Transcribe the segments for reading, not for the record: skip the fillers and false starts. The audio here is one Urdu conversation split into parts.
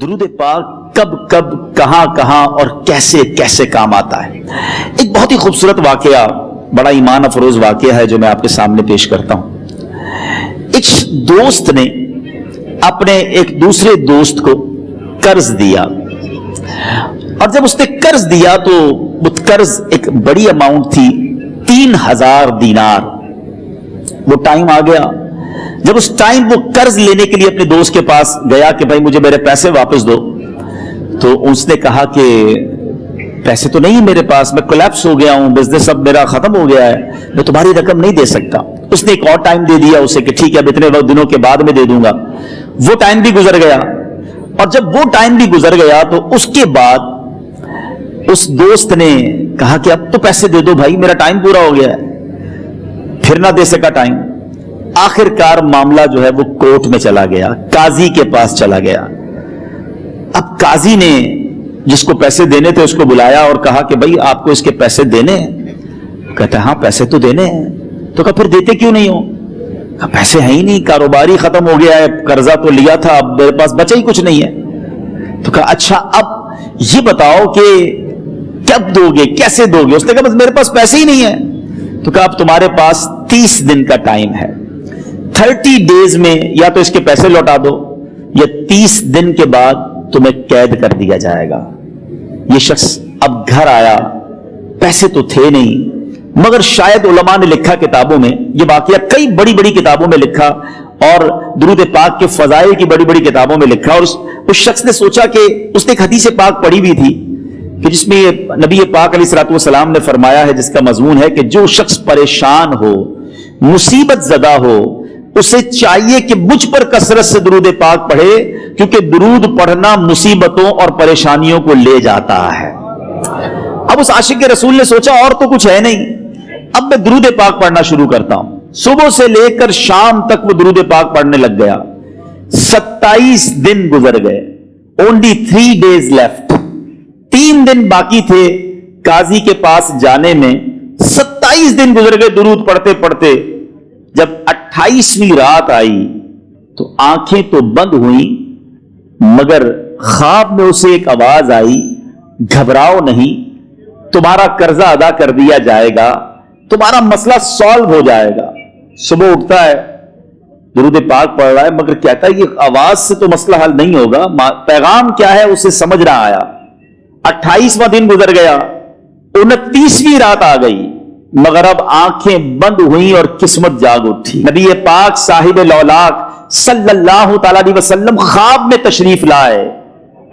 درود پاک کب کب کہاں کہاں اور کیسے کیسے کام آتا ہے۔ ایک بہت ہی خوبصورت واقعہ، بڑا ایمان افروز واقعہ ہے جو میں آپ کے سامنے پیش کرتا ہوں۔ ایک دوست نے اپنے ایک دوسرے دوست کو قرض دیا، اور جب اس نے قرض دیا تو وہ قرض ایک بڑی اماؤنٹ تھی، 3000 دینار۔ وہ ٹائم آ گیا جب اس ٹائم وہ قرض لینے کے لیے اپنے دوست کے پاس گیا کہ بھائی مجھے میرے پیسے واپس دو، تو اس نے کہا کہ پیسے تو نہیں میرے پاس، میں کولیپس ہو گیا ہوں، بزنس اب میرا ختم ہو گیا ہے، میں تمہاری رقم نہیں دے سکتا۔ اس نے ایک اور ٹائم دے دیا اسے کہ ٹھیک ہے اب اتنے دنوں کے بعد میں دے دوں گا۔ وہ ٹائم بھی گزر گیا، اور جب وہ ٹائم بھی گزر گیا تو اس کے بعد اس دوست نے کہا کہ اب تو پیسے دے دو بھائی، میرا ٹائم پورا ہو گیا ہے، پھر نہ دے سکا ٹائم۔ آخر کار معاملہ جو ہے وہ کورٹ میں چلا گیا، قاضی کے پاس چلا گیا۔ اب قاضی نے جس کو پیسے دینے تھے اس کو بلایا اور کہا کہ بھائی آپ کو اس کے پیسے دینے ہیں؟ کہتا ہے ہاں پیسے تو دینے ہیں۔ تو کہا پھر دیتے کیوں نہیں ہو؟ کہا پیسے ہیں ہی نہیں، کاروبار ہی ختم ہو گیا ہے، قرضہ تو لیا تھا، اب میرے پاس بچا ہی کچھ نہیں ہے۔ تو کہا اچھا اب یہ بتاؤ کہ کب دو گے، کیسے دو گے؟ اس نے کہا بس میرے پاس پیسے ہی نہیں ہے۔ تو کہا اب تمہارے پاس 30 دن کا ٹائم ہے، 30 ڈیز میں یا تو اس کے پیسے لوٹا دو یا 30 دن کے بعد تمہیں قید کر دیا جائے گا۔ یہ شخص اب گھر آیا، پیسے تو تھے نہیں، مگر شاید علماء نے لکھا کتابوں میں، یہ واقعہ کئی بڑی بڑی کتابوں میں لکھا اور درود پاک کے فضائل کی بڑی بڑی کتابوں میں لکھا، اور اس شخص نے سوچا کہ اس نے ایک حدیث پاک پڑھی بھی تھی کہ جس میں یہ نبی پاک علیہ الصلوۃ والسلام نے فرمایا ہے، جس کا مضمون ہے کہ جو شخص پریشان ہو، مصیبت زدہ ہو، اسے چاہیے کہ مجھ پر کثرت سے درود پاک پڑھے، کیونکہ درود پڑھنا مصیبتوں اور پریشانیوں کو لے جاتا ہے۔ اب اس عاشق رسول نے سوچا اور تو کچھ ہے نہیں، اب میں درود پاک پڑھنا شروع کرتا ہوں۔ صبح سے لے کر شام تک وہ درود پاک پڑھنے لگ گیا۔ 27 دن گزر گئے، only 3 days left، 3 دن باقی تھے قاضی کے پاس جانے میں۔ 27 دن گزر گئے درود پڑھتے پڑھتے۔ جب 28ویں رات آئی تو آنکھیں تو بند ہوئیں، مگر خواب میں اسے ایک آواز آئی، گھبراؤ نہیں، تمہارا قرضہ ادا کر دیا جائے گا، تمہارا مسئلہ سالو ہو جائے گا۔ صبح اٹھتا ہے، درود پاک پڑھ رہا ہے، مگر کہتا ہے یہ آواز سے تو مسئلہ حل نہیں ہوگا، پیغام کیا ہے اسے سمجھ نہ آیا۔ 28واں دن گزر گیا، 29ویں رات آ گئی، مگر اب آنکھیں بند ہوئیں اور قسمت جاگ اٹھی۔ نبی پاک صاحب لولاک صلی اللہ تعالی علیہ وسلم خواب میں تشریف لائے،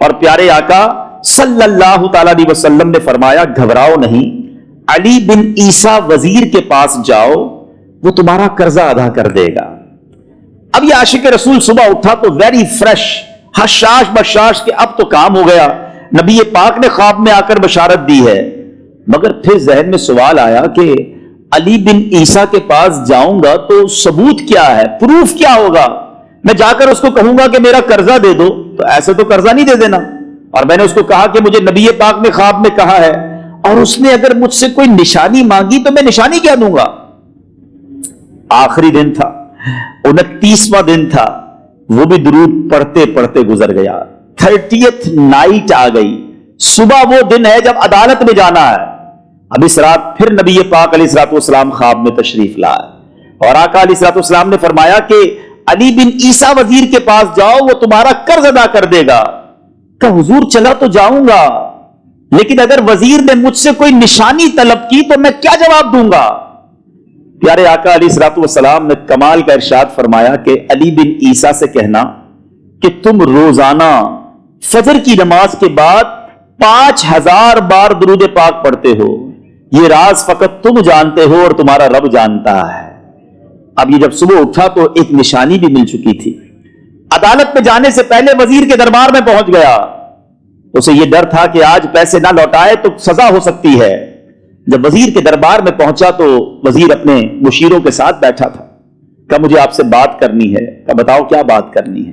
اور پیارے آقا صلی اللہ تعالی علیہ وسلم نے فرمایا گھبراؤ نہیں، علی بن عیسیٰ وزیر کے پاس جاؤ، وہ تمہارا قرضہ ادا کر دے گا۔ اب یہ عاشق رسول صبح اٹھا تو ویری فریش، حشاش بشاش کہ اب تو کام ہو گیا، نبی پاک نے خواب میں آ کر بشارت دی ہے۔ مگر پھر ذہن میں سوال آیا کہ علی بن عیسیٰ کے پاس جاؤں گا تو ثبوت کیا ہے، پروف کیا ہوگا؟ میں جا کر اس کو کہوں گا کہ میرا قرضہ دے دو تو ایسے تو قرضہ نہیں دے دینا، اور میں نے اس کو کہا کہ مجھے نبی پاک نے خواب میں کہا ہے، اور اس نے اگر مجھ سے کوئی نشانی مانگی تو میں نشانی کیا دوں گا؟ آخری دن تھا، 29واں دن تھا، وہ بھی درود پڑھتے پڑھتے گزر گیا۔ 30th نائٹ آ گئی، صبح وہ دن ہے جب عدالت میں جانا ہے۔ اب اس رات پھر نبی پاک علیہ الصلوۃ والسلام خواب میں تشریف لائے، اور آقا علیہ الصلوۃ والسلام نے فرمایا کہ علی بن عیسیٰ وزیر کے پاس جاؤ، وہ تمہارا قرض ادا کر دے گا۔ کہ حضور چلا تو جاؤں گا، لیکن اگر وزیر نے مجھ سے کوئی نشانی طلب کی تو میں کیا جواب دوں گا؟ پیارے آقا علیہ الصلوۃ والسلام نے کمال کا ارشاد فرمایا کہ علی بن عیسیٰ سے کہنا کہ تم روزانہ فجر کی نماز کے بعد 5000 بار درود پاک پڑھتے ہو، یہ راز فقط تم جانتے ہو اور تمہارا رب جانتا ہے۔ اب یہ جب صبح اٹھا تو ایک نشانی بھی مل چکی تھی۔ عدالت میں جانے سے پہلے وزیر کے دربار میں پہنچ گیا، اسے یہ ڈر تھا کہ آج پیسے نہ لوٹائے تو سزا ہو سکتی ہے۔ جب وزیر کے دربار میں پہنچا تو وزیر اپنے مشیروں کے ساتھ بیٹھا تھا۔ کہا مجھے آپ سے بات کرنی ہے۔ کہا بتاؤ کیا بات کرنی ہے؟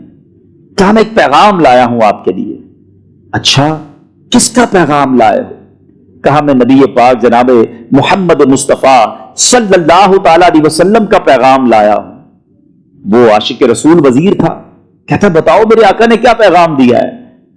کہا میں ایک پیغام لایا ہوں آپ کے لیے۔ اچھا کس کا پیغام لائے ہو؟ کہا میں نبی پاک جناب محمد مصطفیٰ صلی اللہ تعالی علیہ وسلم کا پیغام لایا ہوں۔ وہ عاشق رسول وزیر تھا، کہتا بتاؤ میرے آقا نے کیا پیغام دیا ہے؟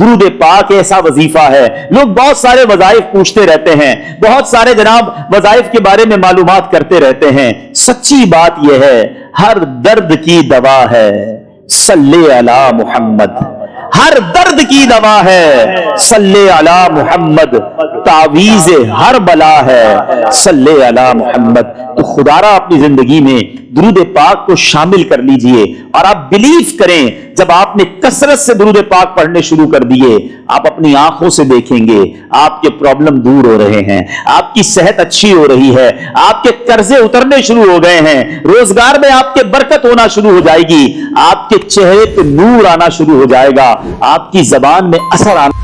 درود پاک ایسا وظیفہ ہے. لوگ بہت سارے وظائف پوچھتے رہتے ہیں, بہت سارے جناب وظائف کے بارے میں معلومات کرتے رہتے ہیں. سچی بات یہ ہے ہر درد کی دوا ہے صلی علی محمد. ہر درد کی دوا ہے صلی علی محمد. تعویذ ہر بلا ہے صلی علی محمد. تو خدا را اپنی زندگی میں درود پاک کو شامل کر لیجئے, اور آپ بلیو کریں جب آپ نے کثرت سے درود پاک پڑھنے شروع کر دیے, آپ اپنی آنکھوں سے دیکھیں گے آپ کے پرابلم دور ہو رہے ہیں, آپ کی صحت اچھی ہو رہی ہے, آپ کے قرضے اترنے شروع ہو گئے ہیں, روزگار میں آپ کے برکت ہونا شروع ہو جائے گی, آپ کے چہرے پہ نور آنا شروع ہو جائے گا, آپ کی زبان میں اثر آنا